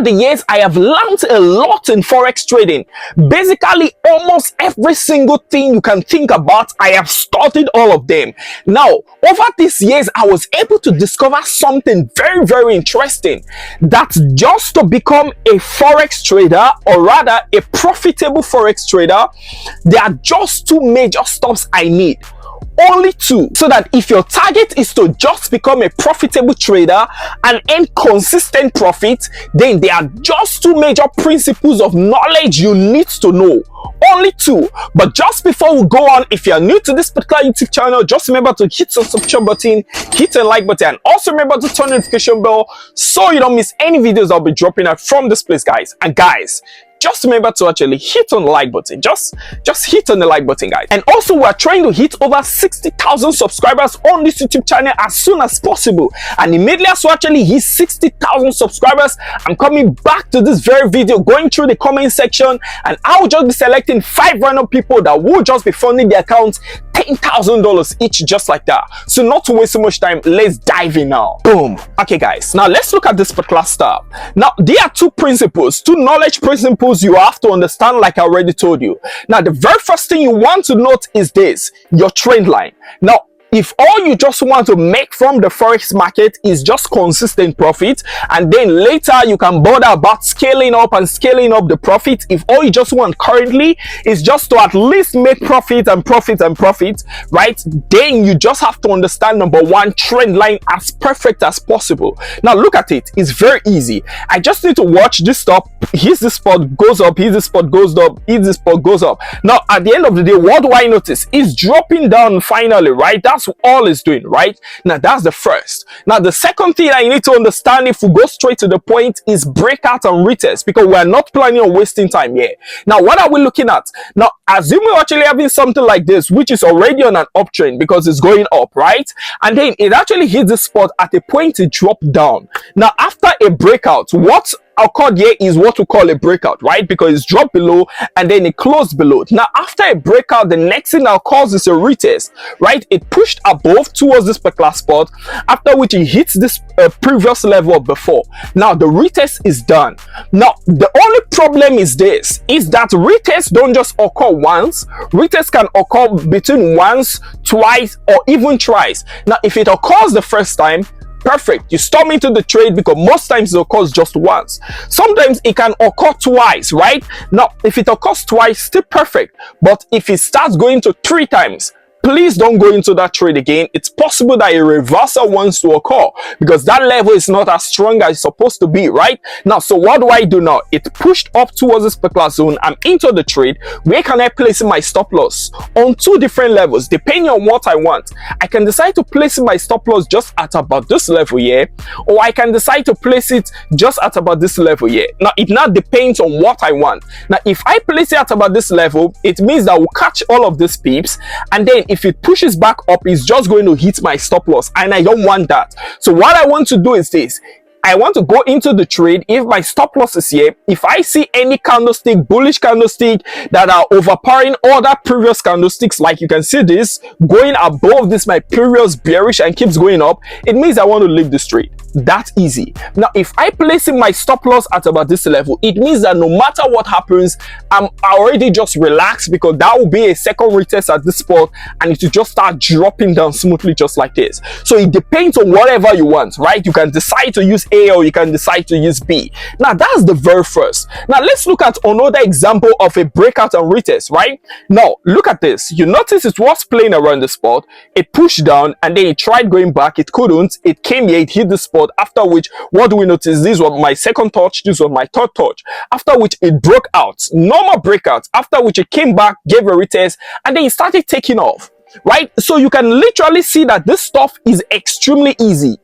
over the years, I have learned a lot in Forex trading. Basically, almost every single thing you can think about, I have studied all of them. Now, over these years, I was able to discover something very, very interesting. That just to become a Forex trader, or rather a profitable Forex trader, there are just two major steps I need. Only two. So that if your target is to just become a profitable trader and earn consistent profit, then there are just two major principles of knowledge you need to know. Only two. But just before we go on, if you are new to this particular YouTube channel, just remember to hit the subscribe button, hit the like button, and also remember to turn the notification bell so you don't miss any videos I'll be dropping out from this place, guys. And guys, just remember to actually hit on the like button. Just hit on the like button, guys. And also, we're trying to hit over 60,000 subscribers on this YouTube channel as soon as possible. And immediately as we actually hit 60,000 subscribers, I'm coming back to this very video, going through the comment section, and I'll just be selecting 5 random people that will just be funding their accounts $10,000 each, just like that. So not to waste so much time, let's dive in now. Boom. Okay, guys, now let's look at this particular stuff. Now, there are two principles, two knowledge principles you have to understand, like I already told you. Now, the very first thing you want to note is this: your trend line. Now, if all you just want to make from the Forex market is just consistent profit, and then later you can bother about scaling up the profit, if all you just want currently is just to at least make profit and profit and profit, right? Then you just have to understand, number one, trend line as perfect as possible. Now look at it. It's very easy. I just need to watch this stop. Here's the spot, goes up. Here's the spot, goes up. Here's the spot, goes up. Now at the end of the day, what do I notice? It's dropping down finally, right? That's all is doing, right? Now that's the first. Now the second thing I need to understand, if we go straight to the point, is breakout and retest, because we are not planning on wasting time here. Now what are we looking at? Now assume we're actually having something like this, which is already on an uptrend because it's going up, right? And then it actually hits the spot at a point it dropped down. Now after a breakout, what occurred here is what we call a breakout, right? Because it's dropped below and then it closed below. Now after a breakout, the next thing that occurs is a retest, right? It pushed above towards this particular spot, after which it hits this previous level of before. Now the retest is done. Now the only problem is this, is that retests don't just occur once. Retests can occur between once, twice, or even thrice. Now if it occurs the first time, perfect, you storm into the trade, because most times it occurs just once. Sometimes it can occur twice, right? Now if it occurs twice, still perfect. But if it starts going to 3 times, please don't go into that trade again. It's possible that a reversal wants to occur, because that level is not as strong as it's supposed to be, right? Now, so what do I do now? It pushed up towards this particular zone. I'm into the trade. Where can I place my stop loss? On 2 different levels, depending on what I want. I can decide to place my stop loss just at about this level here, or I can decide to place it just at about this level here. Now, it now depends on what I want. Now, if I place it at about this level, it means that we'll catch all of these pips, and then if it pushes back up, it's just going to hit my stop loss, and I don't want that. So what I want to do is this: I want to go into the trade. If my stop loss is here, if I see any candlestick, bullish candlestick, that are overpowering other previous candlesticks, like you can see this going above this my previous bearish and keeps going up, it means I want to leave this trade. That easy. Now if I place in my stop loss at about this level, it means that no matter what happens, I'm already just relaxed, because that will be a second retest at this spot, and it will just start dropping down smoothly just like this. So it depends on whatever you want, right? You can decide to use A, or you can decide to use B. Now that's the very first. Now let's look at another example of a breakout and retest, right? Now look at this. You notice it was playing around the spot, it pushed down, and then it tried going back, it couldn't, it came here, it hit the spot, after which, what do we notice? This was my second touch, this was my third touch, after which it broke out, normal breakout, after which it came back, gave a retest, and then it started taking off, right? So you can literally see that this stuff is extremely easy.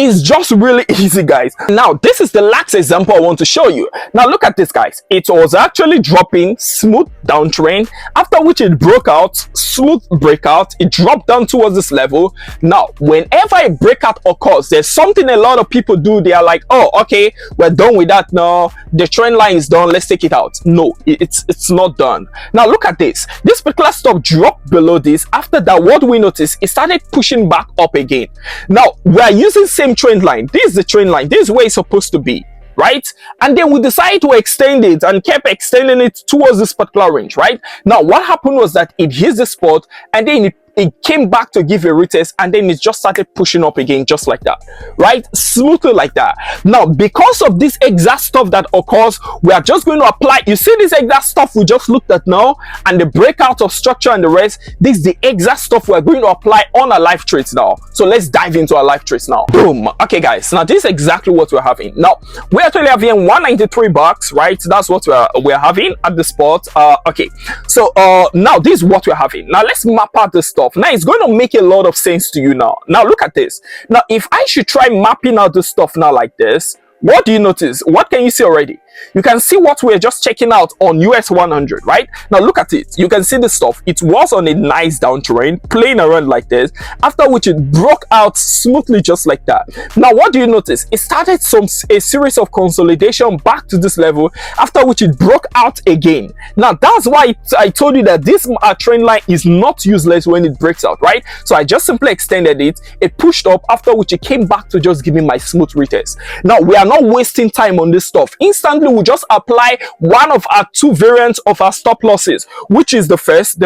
It's just really easy, guys. Now this is the last example I want to show you. Now look at this, guys. It was actually dropping, smooth downtrend, after which it broke out, smooth breakout, it dropped down towards this level. Now whenever a breakout occurs, there's something a lot of people do. They are like, oh, okay, we're done with that now, the trend line is done, let's take it out. No, it's not done. Now look at this particular stop dropped below this. After that, what we notice, it started pushing back up again. Now we are using same trend line. This is the trend line, this is where it's supposed to be, right? And then we decided to extend it and kept extending it towards this particular range, right? Now what happened was that it hit the spot and then it came back to give a retest, and then it just started pushing up again, just like that, right? Smoothly like that. Now because of this exact stuff that occurs, we are just going to apply, you see this exact stuff we just looked at now, and the breakout of structure and the rest, this is the exact stuff we're going to apply on our live trades now. So let's dive into our live trades now. Boom. Okay guys, now this is exactly what we're having. Now we're actually having 193 bucks, right? That's what we're having at the spot. Okay, so now this is what we're having. Now let's map out the stuff. Now it's going to make a lot of sense to you now. Now look at this. Now if I should try mapping out the stuff now like this, what do you notice? What can you see already? You can see what we're just checking out on US 100, right? Now look at it. You can see the stuff. It was on a nice downtrend, playing around like this, after which it broke out smoothly just like that. Now what do you notice? It started a series of consolidation back to this level, after which it broke out again. Now that's why I told you that this trend line is not useless when it breaks out, right? So I just simply extended it. It pushed up, after which it came back to just giving my smooth retest. Now we are not wasting time on this stuff. Instantly we just apply one of our two variants of our stop losses, which is the first.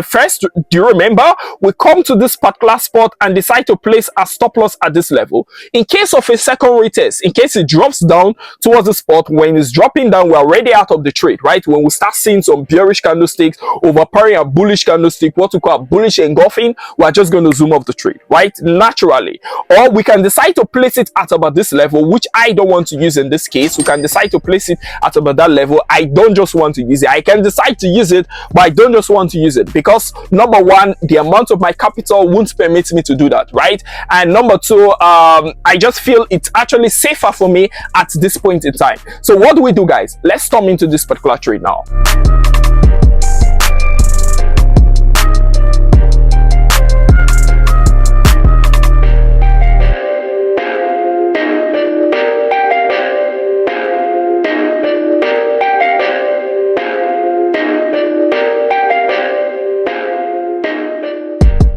Do you remember? We come to this particular spot and decide to place a stop loss at this level in case of a second retest, in case it drops down towards the spot. When it's dropping down, we're already out of the trade, right? When we start seeing some bearish candlesticks overpowering a bullish candlestick, what we call bullish engulfing, we're just going to zoom off the trade, right? Naturally. Or we can decide to place it at about this level, which I don't want to use in this case. We can decide to place it at about that level. I don't just want to use it. I can decide to use it, but I don't just want to use it because number one, the amount of my capital won't permit me to do that, right? And number two, I just feel it's actually safer for me at this point in time. So what do we do, guys? Let's storm into this particular trade now.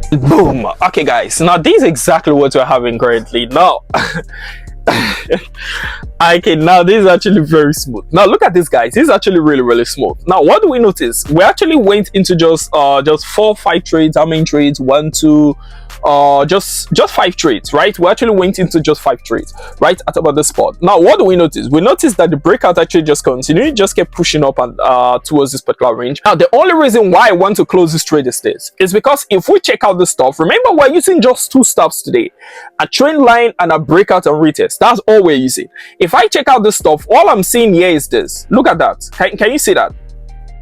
Boom. Okay guys, now this is exactly what we're having currently now. Okay, now this is actually very smooth. Now look at this, guys. This is actually really smooth. Now what do we notice? We actually went into just 4-5 trades. How many trades? 1, 2, just 5 trades, right? We actually went into just 5 trades, right, at about the spot. Now what do we notice? We noticed that the breakout actually just continued, just kept pushing up and towards this particular range. Now the only reason why I want to close this trade is because if we check out the stuff, remember we're using just 2 stops today, a trend line and a breakout and retest. That's all we're using. If I check out this stuff, all I'm seeing here is this. Look at that. Can you see that?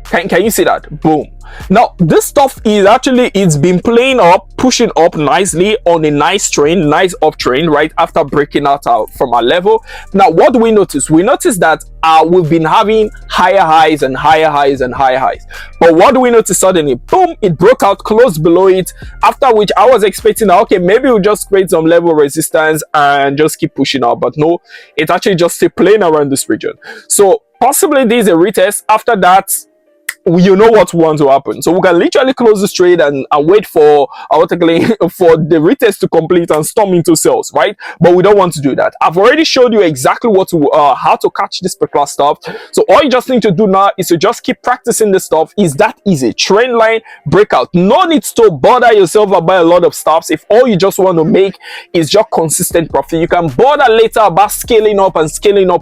Can you see that? Boom. Now this stuff is actually, it's been playing up, pushing up nicely on a nice trend, nice uptrend, right after breaking out from our level. Now what do we notice? We notice that we've been having higher highs and higher highs and higher highs, but what do we notice? Suddenly, boom, it broke out close below it, after which I was expecting that, okay, maybe we'll just create some level of resistance and just keep pushing out, but no, it actually just stay playing around this region. So possibly this is a retest. After that, you know what wants to happen. So we can literally close this trade and wait for for the retest to complete and storm into sales, right? But we don't want to do that. I've already showed you exactly what to how to catch this particular stuff. So all you just need to do now is to just keep practicing this stuff. Is that easy? Trend line breakout. No need to bother yourself about a lot of stops. If all you just want to make is just consistent profit, you can bother later about scaling up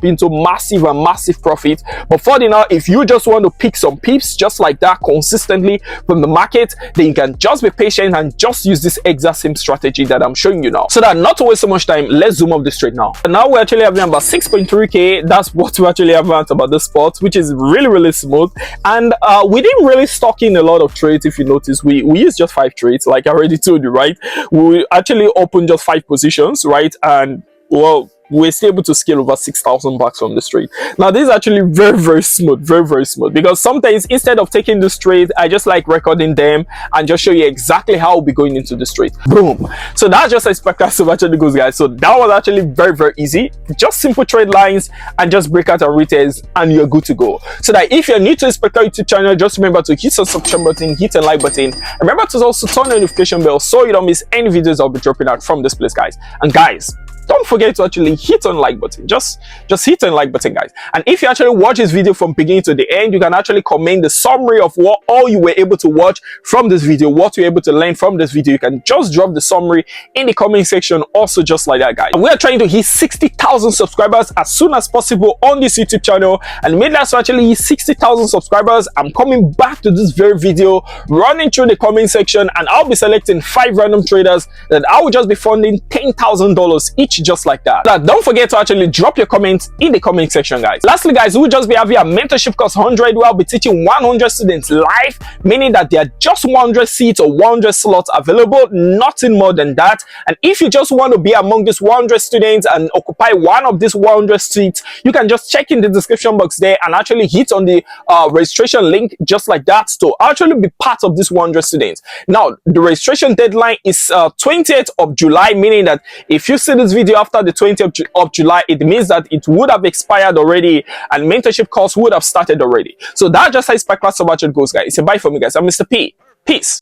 into massive and massive profit. But for now, if you just want to pick some pips just like that consistently from the market, then you can just be patient and just use this exact same strategy that I'm showing you now. So that not to waste so much time, let's zoom off this trade now. And now we're actually having about 6.3k. That's what we actually have about the spot, which is really smooth. And we didn't really stock in a lot of trades. If you notice, we used just 5 trades, like I already told you, right? We actually opened just 5 positions, right? And well, we're still able to scale over 6,000 bucks from this trade. Now this is actually very smooth, very smooth, because sometimes instead of taking this trade, I just like recording them and just show you exactly how we'll be going into this trade. Boom. So that's just how spectacular actually goes, guys. So that was actually very easy. Just simple trade lines and just breakout and retest, and you're good to go. So that if you're new to this particular YouTube channel, just remember to hit the subscribe button, hit the like button. Remember to also turn the notification bell so you don't miss any videos I'll be dropping out from this place, guys. And guys, don't forget to actually hit on like button. Just hit on like button, guys. And if you actually watch this video from beginning to the end, you can actually comment the summary of what all you were able to watch from this video, what you're able to learn from this video. You can just drop the summary in the comment section also, just like that, guys. And we are trying to hit 60,000 subscribers as soon as possible on this YouTube channel, and immediately to actually hit 60,000 subscribers, I'm coming back to this very video, running through the comment section, and I'll be selecting 5 random traders that I will just be funding $10,000 each, just like that. Now, don't forget to actually drop your comments in the comment section, guys. Lastly, guys, we'll just be having a mentorship course 100 where I'll be teaching 100 students live, meaning that there are just 100 seats or 100 slots available, nothing more than that. And if you just want to be among these 100 students and occupy one of these 100 seats, you can just check in the description box there and actually hit on the registration link, just like that, to actually be part of this 100 students. Now, the registration deadline is 20th of July, meaning that if you see this video after the 20th of July, it means that it would have expired already and mentorship course would have started already. So that's just how Spy Class About It goes, guys. It's a bye for me, guys. I'm Mr. P. Peace.